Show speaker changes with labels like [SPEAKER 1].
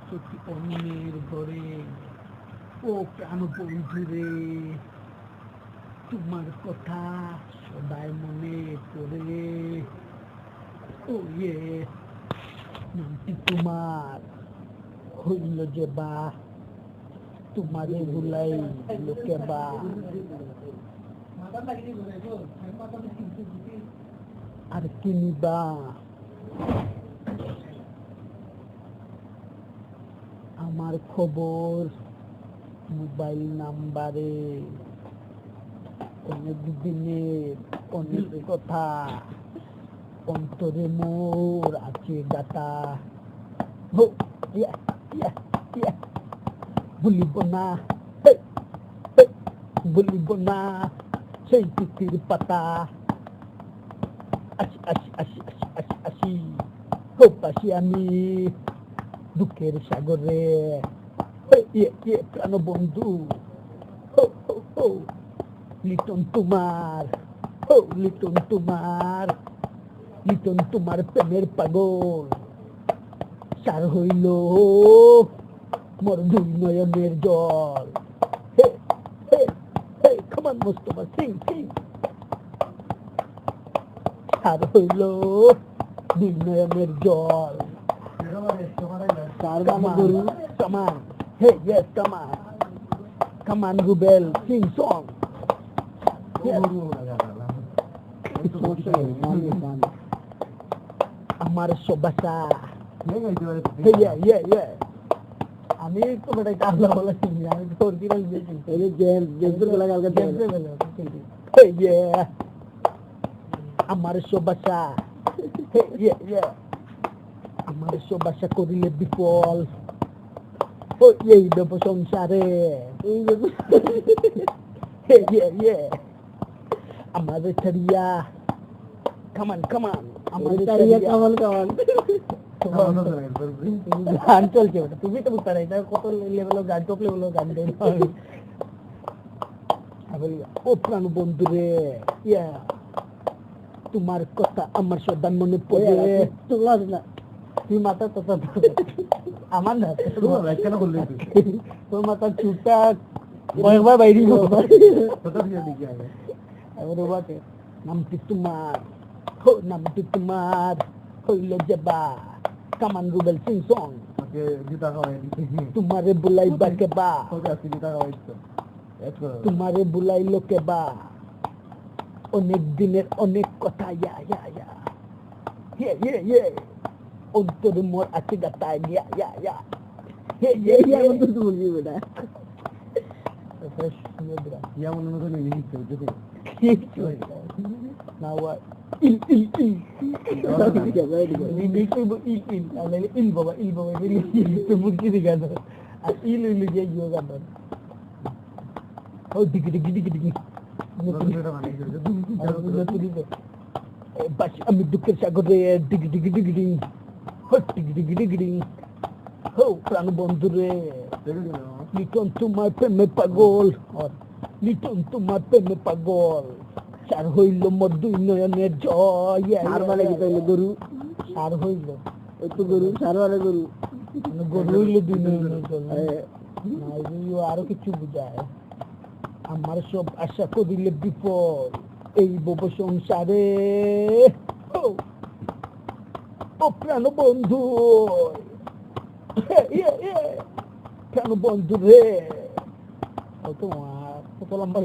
[SPEAKER 1] সত্যি অন্যের ঘরে ও প্রাণ বন্ধুরে তোমার কথা সদাই মনে পড়ে ও ইয়ে নামটি তোমার হইল যে বা তোমারে ভুলাই লোকে বা আর কিনিবা আমার খবর মোবাইল নাম্বারে অনেক দিনের অনেক কথা অন্তরে মোর আছে গাতা বলিব না বলিব না সেই চিঠির পাতা আসি আসি আসি আসি আসি আসি হোক আসি আমি দুঃখের সাগরে প্রাণ বন্ধু লিটন তোমার লিটন তোমার লিটন তোমার প্রেমের পাগল সার হইল মোর দুই নয়নের জল খামান মোস্তফা সিং সিং সার হইল দুই নয়নের জল Come on. Hey, yes, come on. Come on, Rubel, sing song. Yes. আমার সবাসা আমি তো বেটা কাজলা বলা চিনি আমি তো অরিজিনাল এই যে আমার সবাসা আমার সবাসা করিলে বিফল এই দেব সংসারে আমাদের ছাড়িয়া কামান কামান আমাদের ছাড়িয়া কামান কামান গান চলছে ওটা তুমি তো বুঝতে পারো কত লেভেল গান টপ লেভেল গান দেয় ও প্রাণ বন্ধু রে তোমার কথা আমার সদা মনে পড়ে তোমার না তুই মাথা কথা আমার না কেন বললি তোর মাথার চুলটা কয়েকবার বাইরে নামটি তোমার নামটি তোমার হইল যাবা কামান রুবেল সিং সং তোমারে বুলাই বা কেবা তোমারে বুলাইলো কেবা অনেক দিনের অনেক কথা অন্তরে মোর আছে গাতা বলবি বেটা আমি দুঃখের সাগরে ডিগি ডিগি ডিগি ডিং ডিগি ডিগি ডিগি ডিং প্রাণ বন্ধু রে লিটন তোমার প্রেমে পাগল লিটন তোমার প্রেমে পাগল সার হইল মোর দুই নয়নের জয় আর মানে কি তাইলে গরু সার হইল একটু গরু সার মানে গরু গরু হইল দুই নয়নের জয় আরো কিছু বুঝায় আমার সব আশা করিলে বিপদ এই বব সংসারে ও প্রাণ বন্ধু প্রাণ বন্ধু রে তোমার কত লম্বা